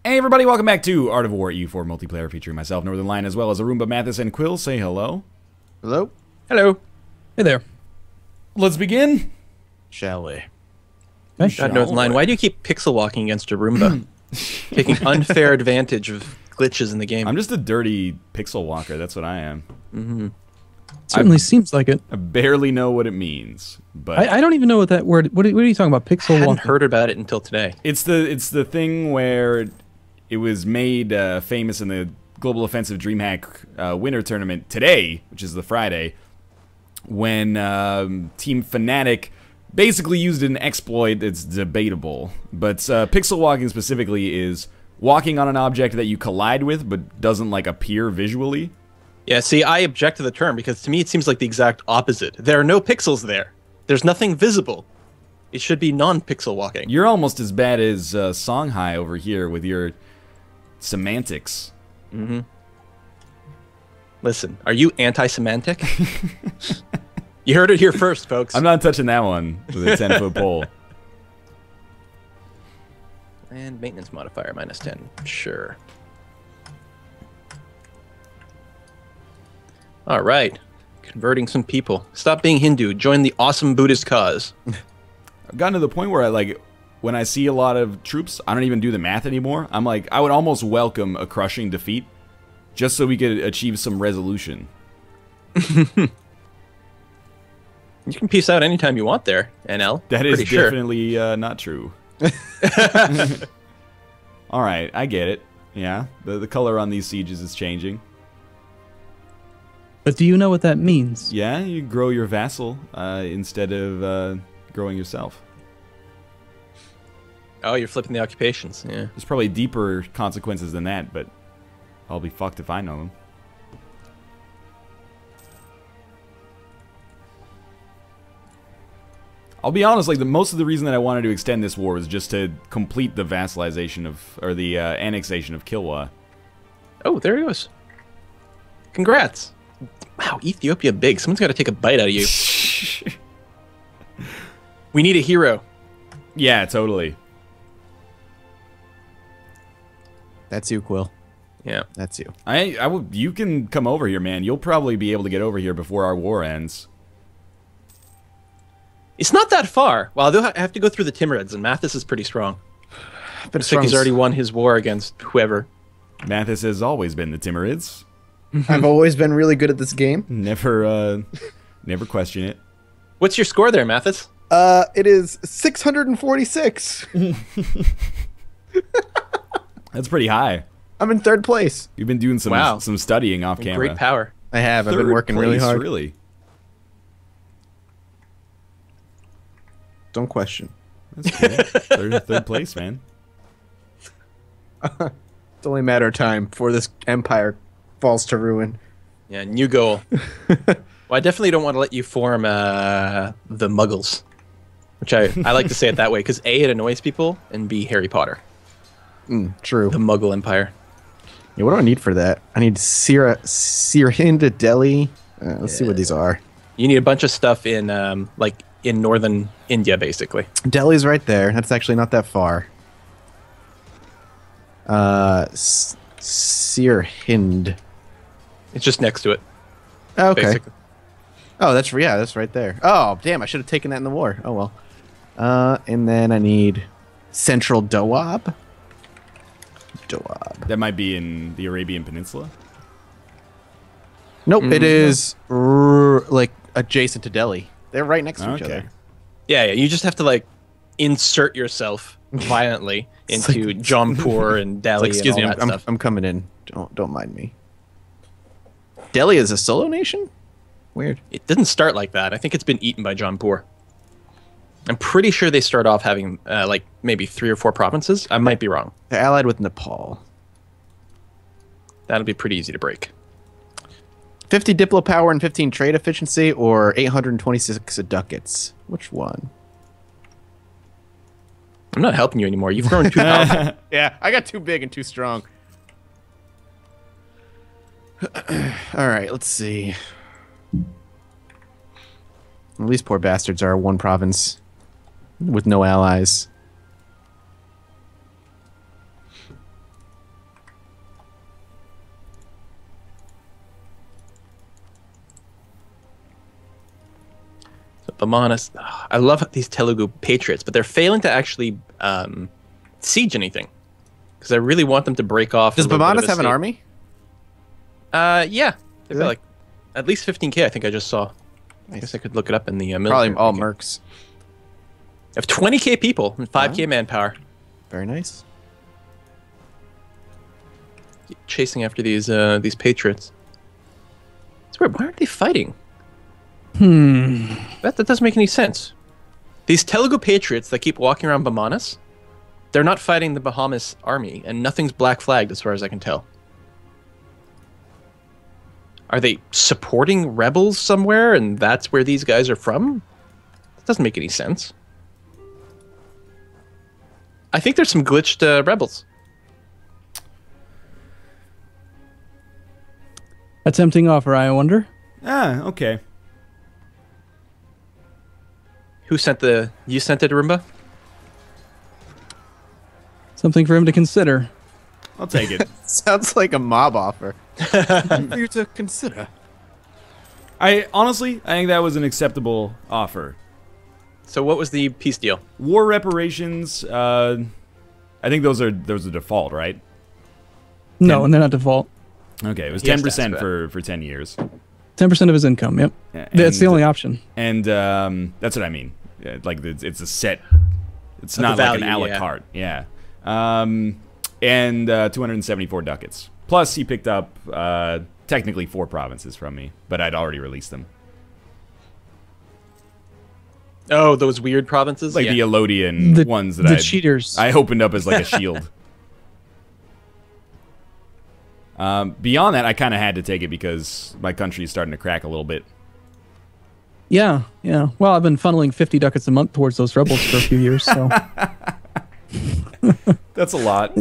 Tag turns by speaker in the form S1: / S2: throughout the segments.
S1: Hey everybody, welcome back to Art of War EU4 multiplayer featuring myself, Northern Lion, as well as Arumba, Mathis, and Quill. Say hello.
S2: Hello.
S3: Hello. Hey there.
S1: Let's begin.
S2: Shall we?
S3: God, Northern Lion, why do you keep pixel walking against Arumba? Taking unfair advantage of glitches in the game.
S1: I'm just a dirty pixel walker, that's what I am.
S3: Mm-hmm.
S4: Certainly seems like it.
S1: I barely know what it means, but
S4: I don't even know what that word. What are you talking about? Pixel
S3: I hadn't
S4: walking?
S3: heard about it until today.
S1: it's the thing where it was made famous in the Global Offensive DreamHack Winter Tournament today, which is the Friday, when Team Fnatic basically used an exploit that's debatable. But pixel walking specifically is walking on an object that you collide with but doesn't like appear visually.
S3: Yeah, see, I object to the term because to me it seems like the exact opposite. There are no pixels there. There's nothing visible. It should be non-pixel walking.
S1: You're almost as bad as Songhai over here with your semantics.
S3: Mm-hmm. Listen, are you anti-semantic? You heard it here first, folks.
S1: I'm not touching that one with a 10-foot pole.
S3: And maintenance modifier -10. Sure. All right. Converting some people. Stop being Hindu. Join the awesome Buddhist cause.
S1: I've gotten to the point where when I see a lot of troops, I don't even do the math anymore. I'm like, I would almost welcome a crushing defeat just so we could achieve some resolution.
S3: You can peace out anytime you want there, NL.
S1: That is
S3: Pretty sure.
S1: definitely not true. Alright, I get it. Yeah, the color on these sieges is changing.
S4: But do you know what that means?
S1: Yeah, you grow your vassal instead of growing yourself.
S3: Oh, you're flipping the occupations. Yeah.
S1: There's probably deeper consequences than that, but I'll be fucked if I know them. I'll be honest, like most of the reason that I wanted to extend this war was just to complete the vassalization of, or the annexation of Kilwa.
S3: Oh, there he goes. Congrats. Wow, Ethiopia big. Someone's got to take a bite out of you. We need a hero.
S1: Yeah, totally.
S2: That's you, Quill.
S3: Yeah.
S2: That's you.
S1: You can come over here, man. You'll probably be able to get over here before our war ends.
S3: It's not that far. Well, they'll have to go through the Timurids, and Mathis is pretty strong. But it's like he's already won his war against whoever.
S1: Mathis has always been the Timurids.
S2: I've always been really good at this game.
S1: Never question it.
S3: What's your score there, Mathis?
S2: It is 646.
S1: That's pretty high.
S2: I'm in third place.
S1: You've been doing some studying off camera.
S3: Great power.
S2: I have. I've been working really hard.
S1: Really?
S2: Don't question.
S1: That's cool. third place, man.
S2: It's only a matter of time before this empire falls to ruin.
S3: Yeah, new goal. Well, I definitely don't want to let you form the Muggles, which I like to say it that way because A, it annoys people, and B, Harry Potter.
S2: True.
S3: The Muggle Empire.
S2: Yeah, what do I need for that? I need Sirhinda Delhi. Let's see what these are.
S3: You need a bunch of stuff in like in northern India, basically.
S2: Delhi's right there. That's actually not that far. Sirhind.
S3: It's just next to it.
S2: Oh, okay.
S3: Basically.
S2: Oh, that's right there. Oh, damn! I should have taken that in the war. Oh well. And then I need Central Doab.
S1: That might be in the Arabian Peninsula.
S2: Nope, it is like adjacent to Delhi. They're right next to each other.
S3: Yeah, you just have to like insert yourself violently into Jaunpur and Delhi.
S2: Excuse me,
S3: and all that stuff.
S2: I'm coming in. Don't mind me. Delhi is a solo nation? Weird.
S3: It didn't start like that. I think it's been eaten by Jaunpur. I'm pretty sure they start off having like maybe 3 or 4 provinces. I might be wrong.
S2: They're allied with Nepal.
S3: That'll be pretty easy to break.
S2: 50 diplo power and 15 trade efficiency, or 826 ducats. Which one?
S3: I'm not helping you anymore. You've grown too powerful.
S2: Yeah, I got too big and too strong. All right, let's see. Well, these poor bastards are one province with no allies.
S3: Bamanas. I love these Telugu patriots, but they're failing to actually siege anything. Because I really want them to break off.
S2: Does Bamanas have an army?
S3: Yeah. They've
S2: they?
S3: got like at least 15k, I think I just saw. I guess I could look it up in the military.
S2: Probably all mercs.
S3: I have 20k people and 5k manpower.
S2: Very nice.
S3: Chasing after these patriots. It's weird. Why aren't they fighting? That doesn't make any sense. These Telugu patriots that keep walking around Bamanas, they're not fighting the Bahamas army, and nothing's black flagged as far as I can tell. Are they supporting rebels somewhere, and that's where these guys are from? That doesn't make any sense. I think there's some glitched rebels.
S4: A tempting offer, I wonder.
S1: Ah, okay.
S3: Who sent the... You sent it, Roomba?
S4: Something for him to consider.
S1: I'll take it.
S2: Sounds like a mob offer. For you to consider.
S1: I think that was an acceptable offer.
S3: So what was the peace deal?
S1: War reparations, I think those are default, right?
S4: No, and they're not default.
S1: Okay, it was
S3: He has to
S1: 10%
S3: ask
S1: for 10 years.
S4: 10% of his income, yep.
S1: Yeah,
S4: That's the
S1: and-
S4: only option.
S1: And that's what I mean. Yeah, like it's a set. It's
S3: Of
S1: not
S3: the
S1: like an
S3: value,
S1: a la
S3: yeah.
S1: carte. Yeah. And 274 ducats. Plus, he picked up technically 4 provinces from me, but I'd already released them.
S3: Oh, those weird provinces?
S1: Like
S3: yeah.
S1: the Elodian ones that
S4: the cheaters.
S1: I opened up as like a shield. Beyond that, I kind of had to take it because my country is starting to crack a little bit.
S4: Yeah, yeah. Well, I've been funneling 50 ducats a month towards those rebels for a few years, so
S1: That's a lot.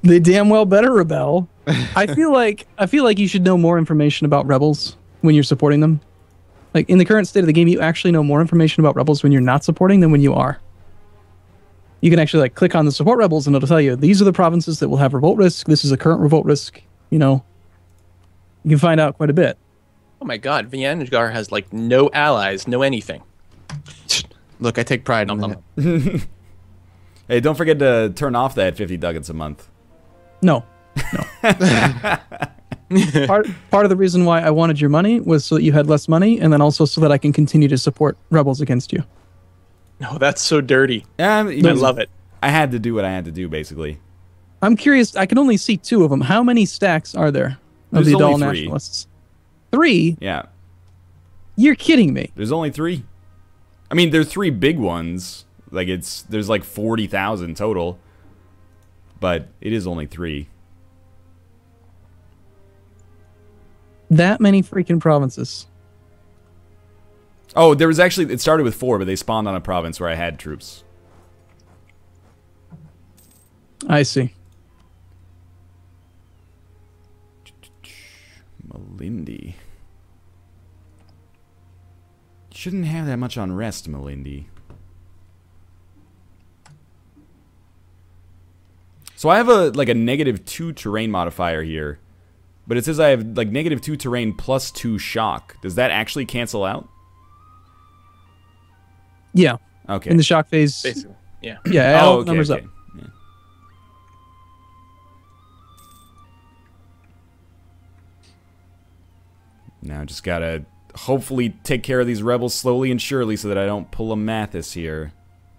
S4: they damn well better rebel. I feel like you should know more information about rebels when you're supporting them. Like in the current state of the game, you actually know more information about rebels when you're not supporting than when you are. You can actually like click on the support rebels and it'll tell you these are the provinces that will have revolt risk. This is a current revolt risk. You know, you can find out quite a bit.
S3: Oh my god, Vianagar has like no allies, no anything.
S2: Look, I take pride in that.
S1: Hey, don't forget to turn off that 50 ducats a month.
S4: No, no. part of the reason why I wanted your money was so that you had less money, and then also so that I can continue to support rebels against you.
S3: No, that's so dirty.
S1: Yeah,
S3: I love it.
S1: I had to do what I had to do, basically.
S4: I'm curious. I can only see 2 of them. How many stacks are there of
S1: There's
S4: the Adal
S1: only 3.
S4: nationalists? 3?
S1: Yeah,
S4: You're kidding me.
S1: there's only 3. I mean, there's 3 big ones. Like there's like 40,000 total, but it is only 3.
S4: That many freaking provinces.
S1: Oh, there was actually, it started with 4, but they spawned on a province where I had troops.
S4: I see.
S1: Malindi. Shouldn't have that much on rest, Malindi. So I have a -2 terrain modifier here, but it says I have like -2 terrain plus 2 shock. Does that actually cancel out?
S4: Yeah.
S1: Okay.
S4: In the shock phase.
S3: Basically. Yeah.
S4: Yeah, add all the numbers
S1: okay.
S4: up.
S1: Yeah. Now just gotta hopefully take care of these rebels slowly and surely so that I don't pull a Mathis here.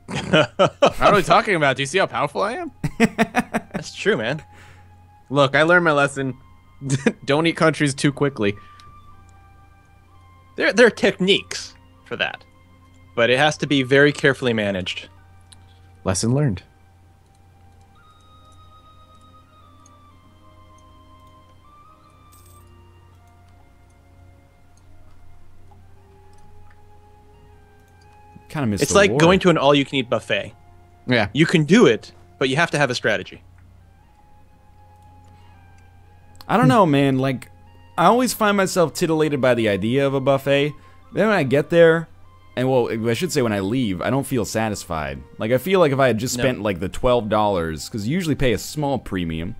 S2: What are we talking about? Do you see how powerful I am?
S3: That's true, man.
S2: Look, I learned my lesson. Don't eat countries too quickly.
S3: There are techniques for that, but it has to be very carefully managed.
S2: Lesson learned.
S1: Kind of missed
S3: It's
S1: the
S3: like
S1: war.
S3: going to an all-you-can-eat buffet.
S2: Yeah.
S3: You can do it, but you have to have a strategy.
S1: I don't know, man. Like, I always find myself titillated by the idea of a buffet. Then when I get there, and well, I should say when I leave, I don't feel satisfied. Like, I feel like if I had just spent like the $12, because you usually pay a small premium.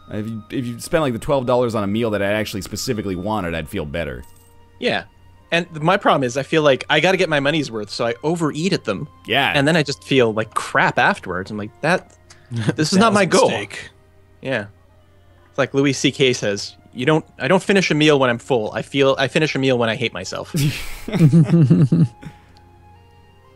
S1: If you spent like the $12 on a meal that I actually specifically wanted, I'd feel better.
S3: Yeah. And my problem is I feel like I got to get my money's worth, so I overeat at them.
S1: Yeah.
S3: And then I just feel like crap afterwards. I'm like, this is not my goal. Yeah. It's like Louis C.K. says, I don't finish a meal when I'm full. I finish a meal when I hate myself.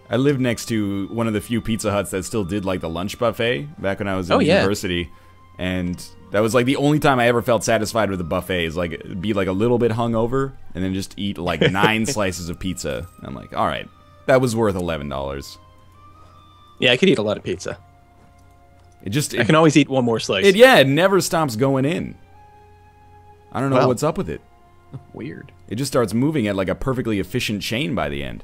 S1: I lived next to one of the few Pizza Huts that still did like the lunch buffet back when I was in
S3: yeah.
S1: university. And that was like the only time I ever felt satisfied with a buffet is like be like a little bit hungover and then just eat like 9 slices of pizza. I'm like, all right, that was worth $11.
S3: Yeah, I could eat a lot of pizza. I can always eat one more slice.
S1: It never stops going in. I don't know what's up with it.
S2: Weird.
S1: It just starts moving at like a perfectly efficient chain by the end.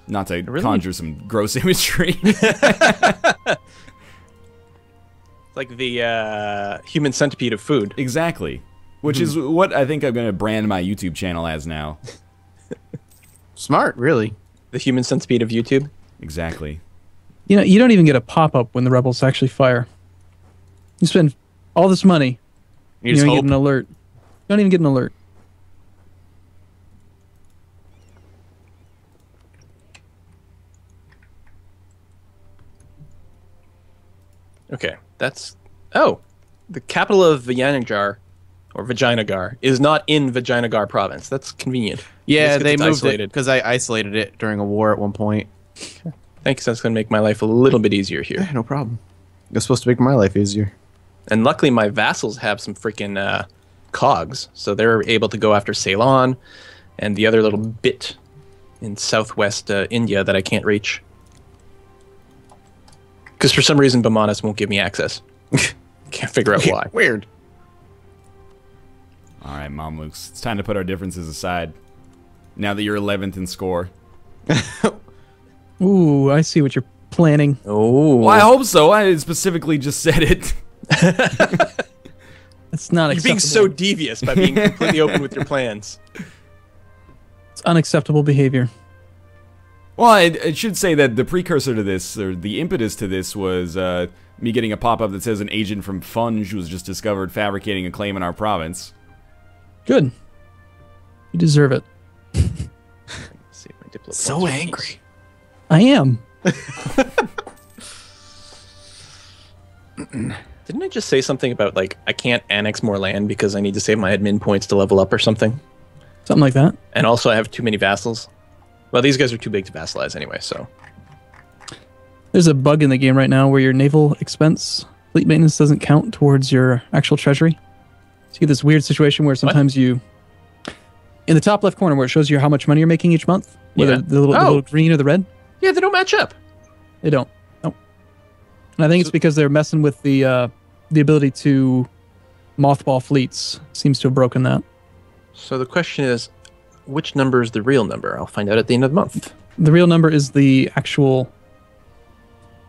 S1: Not to conjure some gross imagery.
S3: It's like the human centipede of food.
S1: Exactly. Which is what I think I'm going to brand my YouTube channel as now.
S2: Smart, really.
S3: The human centipede of YouTube?
S1: Exactly.
S4: You know, you don't even get a pop-up when the rebels actually fire. You spend all this money, you don't get an alert. You don't even get an alert.
S3: Okay, that's... Oh, the capital of Vijayanagar, or Vijayanagar, is not in Vijayanagar province. That's convenient.
S2: Yeah, they moved it because I isolated it during a war at one point.
S3: Thanks, that's going to make my life a little bit easier here.
S2: Yeah, no problem. It's supposed to make my life easier.
S3: And luckily my vassals have some freaking cogs, so they're able to go after Ceylon and the other little bit in southwest India that I can't reach. Because for some reason Bamanas won't give me access. Can't figure out why.
S2: Weird.
S1: Alright, Mamluks. It's time to put our differences aside. Now that you're 11th in score.
S4: Ooh, I see what you're planning.
S3: Oh.
S1: Well, I hope so. I specifically just said it.
S4: That's not acceptable.
S3: You're being so devious by being completely open with your plans.
S4: It's unacceptable behavior.
S1: Well, I should say that the precursor to this, or the impetus to this, was me getting a pop-up that says an agent from Funge was just discovered fabricating a claim in our province.
S4: Good. You deserve it.
S3: See if my diplomat
S2: So angry.
S4: I am.
S3: Didn't I just say something about, like, I can't annex more land because I need to save my admin points to level up or something?
S4: Something like that.
S3: And also I have too many vassals? Well, these guys are too big to vassalize anyway, so...
S4: There's a bug in the game right now where your naval expense, fleet maintenance, doesn't count towards your actual treasury. So you get this weird situation where sometimes you... In the top left corner where it shows you how much money you're making each month, whether
S3: Yeah.
S4: the little green or the red,
S3: Yeah, they don't match up.
S4: they don't. Nope. And I think it's because they're messing with the ability to mothball fleets. Seems to have broken that.
S3: So the question is, which number is the real number? I'll find out at the end of the month.
S4: The real number is the actual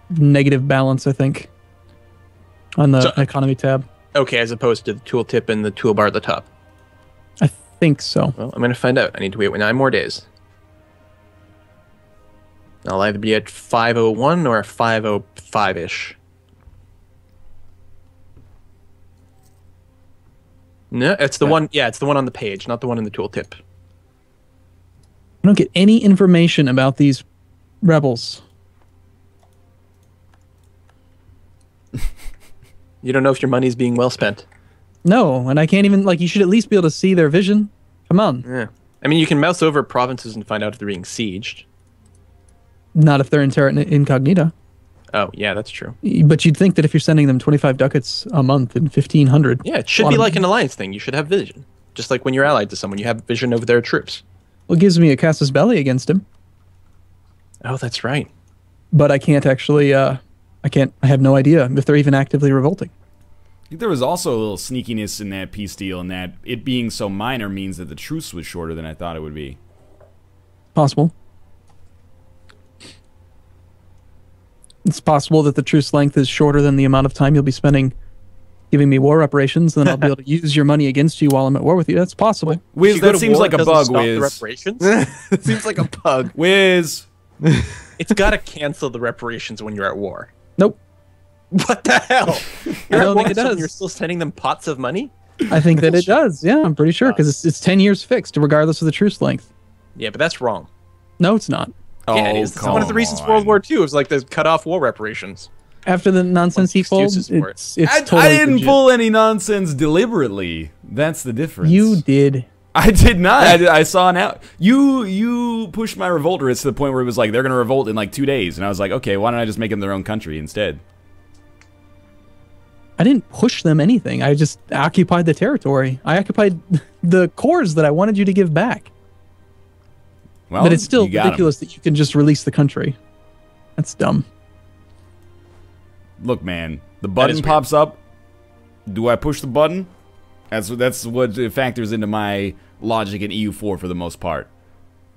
S4: negative balance, I think, on the economy tab.
S3: Okay, as opposed to the tooltip and the toolbar at the top.
S4: I think so.
S3: Well, I'm going to find out. I need to wait 9 more days. I'll either be at 501 or 505-ish. No, it's the one. Yeah, it's the one on the page, not the one in the tooltip.
S4: I don't get any information about these rebels.
S3: You don't know if your money's being well spent.
S4: No, and I can't even, like, you should at least be able to see their vision. Come on.
S3: Yeah. I mean, you can mouse over provinces and find out if they're being sieged.
S4: Not if they're in terra incognita.
S3: Oh, yeah, that's true.
S4: But you'd think that if you're sending them 25 ducats a month and 1,500...
S3: Yeah, it should be like an alliance thing. You should have vision. Just like when you're allied to someone, you have vision over their troops.
S4: Well, it gives me a casus belli against him.
S3: Oh, that's right.
S4: But I can't actually... I have no idea if they're even actively revolting.
S1: I think there was also a little sneakiness in that peace deal, and that it being so minor means that the truce was shorter than I thought it would be.
S4: Possible. It's possible that the truce length is shorter than the amount of time you'll be spending giving me war reparations, then I'll be able to use your money against you while I'm at war with you. That's possible.
S1: Wiz, that seems like a bug, Wiz.
S3: Reparations?
S2: It seems like a bug.
S1: Wiz!
S3: It's got to cancel the reparations when you're at war.
S4: Nope.
S3: What the hell?
S4: I don't think it does.
S3: You're still sending them pots of money?
S4: I think that it does. Yeah, I'm pretty sure because it's 10 years fixed, regardless of the truce length.
S3: Yeah, but that's wrong.
S4: No, it's not.
S3: Yeah, it is. That's one of the reasons World War II was like the cut off war reparations.
S4: After the nonsense he pulled, it's totally
S1: I didn't
S4: legit.
S1: pull any nonsense deliberately. That's the difference.
S4: You did.
S1: I did not. I saw now. You pushed my revolters to the point where it was like they're gonna revolt in like 2 days, and I was like, okay, why don't I just make them their own country instead?
S4: I didn't push them anything. I just occupied the territory. I occupied the cores that I wanted you to give back.
S1: Well,
S4: but it's still
S1: you got 'em.
S4: ridiculous that you can just release the country. That's dumb.
S1: Look, man, the button pops up. Do I push the button? That's what factors into my logic in EU4 for the most part.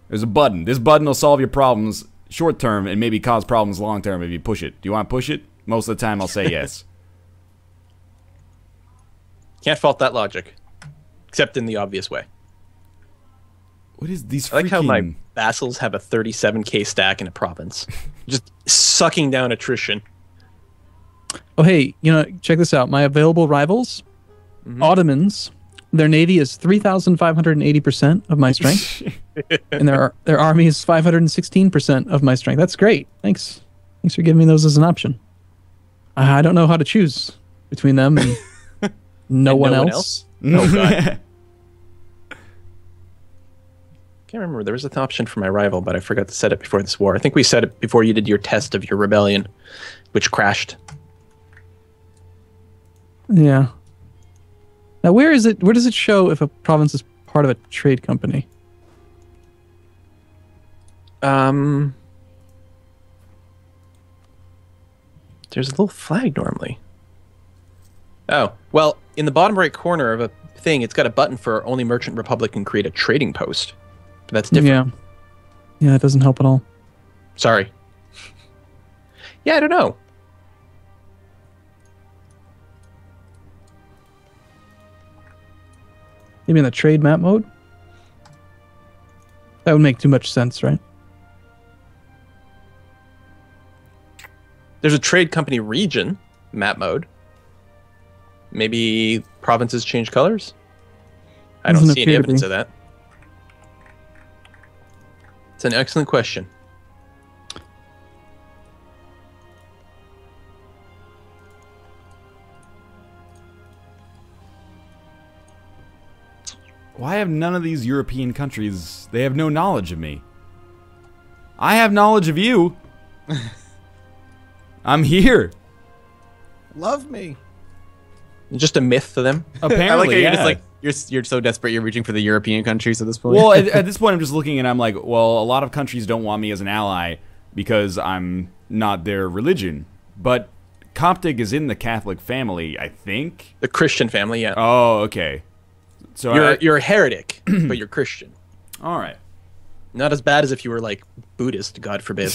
S1: There's a button. This button will solve your problems short term and maybe cause problems long term if you push it. Do you want to push it? Most of the time, I'll say yes.
S3: Can't fault that logic, except in the obvious way.
S1: What is these?
S3: I like how my vassals have a 37k stack in a province, just sucking down attrition.
S4: Oh, hey, check this out. My available rivals, Ottomans, their navy is 3,580% of my strength, and their army is 516% of my strength. That's great. Thanks for giving me those as an option. I don't know how to choose between them and no one else.
S3: Oh god. Can't remember. There was an option for my rival, but I forgot to set it before this war. I think we set it before you did your test of your rebellion, which crashed.
S4: Yeah. Now, where is it? Where does it show if a province is part of a trade company?
S3: There's a little flag normally. Oh, well, in the bottom right corner of a thing, it's got a button for only Merchant Republic can create a trading post. But that's different.
S4: Yeah, that doesn't help at all.
S3: Sorry. Yeah, I don't know.
S4: Maybe in the trade map mode? That would make too much sense, right?
S3: There's a trade company region map mode. Maybe provinces change colors? I don't see any evidence of that. It's an excellent question.
S1: Why have none of these European countries? They have no knowledge of me. I have knowledge of you. I'm here.
S2: Love me.
S3: Just a myth to them.
S1: Apparently,
S2: I like how
S1: yeah.
S2: you're just like you're so desperate you're reaching for the European countries at this point.
S1: Well, at this point, I'm just looking and I'm like, well, a lot of countries don't want me as an ally because I'm not their religion. But Coptic is in the Catholic family, I think.
S3: The Christian family, yeah.
S1: Oh, okay. So
S3: you're a heretic, but you're Christian.
S1: All right.
S3: Not as bad as if you were like Buddhist, God forbid.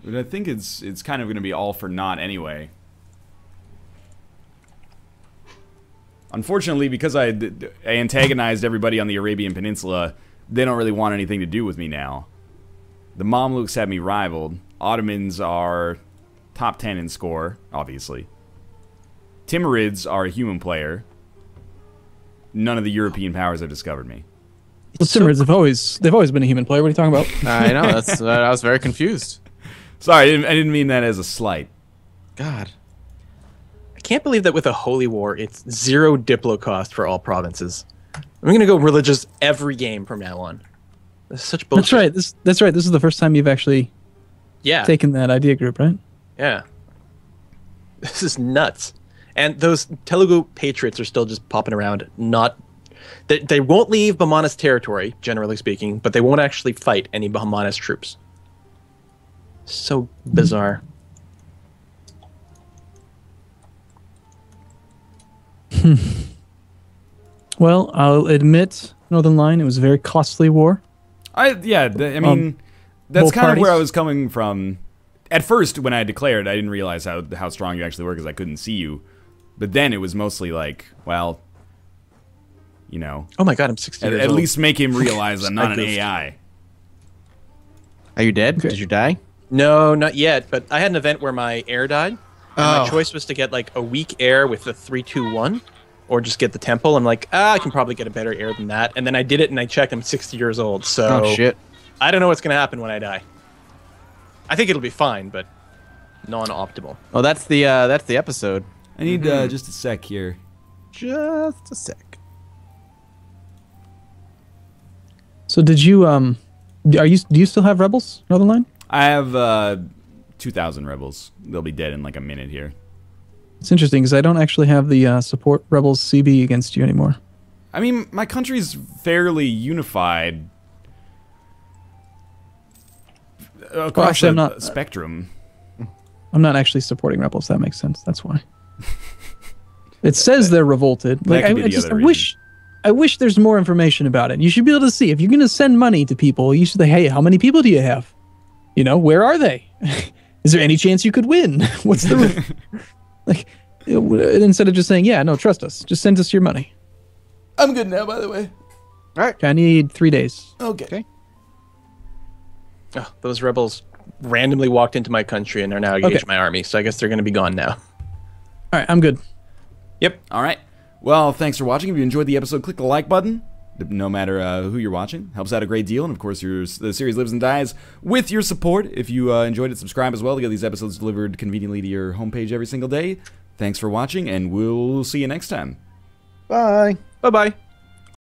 S1: But I think it's kind of going to be all for naught anyway. Unfortunately, because I antagonized everybody on the Arabian Peninsula, they don't really want anything to do with me now. The Mamluks have me rivaled. Ottomans are top 10 in score, obviously. Timurids are a human player. None of the European powers have discovered me.
S4: Well, Timurids they've always been a human player. What are you talking about?
S2: I know. That's I was very confused.
S1: Sorry, I didn't mean that as a slight.
S2: God.
S3: I can't believe that with a holy war, it's 0 diplo cost for all provinces. I'm going to go religious every game from now on. That's such bullshit.
S4: That's right. That's right. This is the first time you've actually taken that idea group, right?
S3: Yeah. This is nuts. And those Telugu patriots are still just popping around. They won't leave Bahmana's territory, generally speaking, but they won't actually fight any Bahmana's troops. So bizarre.
S4: Well, I'll admit, Northern Line, it was a very costly war.
S1: I mean, that's kind of where I was coming from. At first, when I declared, I didn't realize how strong you actually were because I couldn't see you. But then it was mostly like, well, you know.
S3: Oh my god, I'm 60 years
S1: at
S3: old.
S1: least make him realize I'm not an AI.
S2: Are you dead?
S4: Okay.
S2: Did you die?
S3: No, not yet. But I had an event where my heir died, And my choice was to get like a weak heir with the 3-2-1, or just get the temple. I'm like, I can probably get a better heir than that. And then I did it, and I checked. I'm 60 years old, so
S2: Oh shit.
S3: I don't know what's gonna happen when I die. I think it'll be fine, but non-optimal.
S2: Oh, that's the episode.
S1: I need just a sec here.
S2: Just a sec.
S4: So did you do you still have rebels, Northern Line?
S1: I have 2,000 rebels. They'll be dead in like a minute here.
S4: It's interesting because I don't actually have the support rebels CB against you anymore.
S1: I mean, my country's fairly unified across
S4: actually, I'm
S1: the
S4: not-
S1: spectrum.
S4: I'm not actually supporting rebels. That makes sense. That's why. It says they're revolted. Like
S1: could be
S4: I
S1: the
S4: just
S1: other
S4: I wish there's more information about it. You should be able to see if you're going to send money to people. You should say, hey, how many people do you have? You know, where are they? Is there any chance you could win? What's the like? Instead of just saying, yeah, no, trust us. Just send us your money.
S1: I'm good now, by the way.
S4: Okay, I need 3 days.
S1: Okay.
S3: Oh, those rebels randomly walked into my country and are now engaged my army, so I guess they're going to be gone now.
S4: All right, I'm good.
S3: Yep.
S1: All right. Well, thanks for watching. If you enjoyed the episode, click the like button. No matter who you're watching, helps out a great deal. And of course, the series lives and dies with your support. If you enjoyed it, subscribe as well to get these episodes delivered conveniently to your homepage every single day. Thanks for watching, and we'll see you next time.
S2: Bye.
S3: Bye-bye.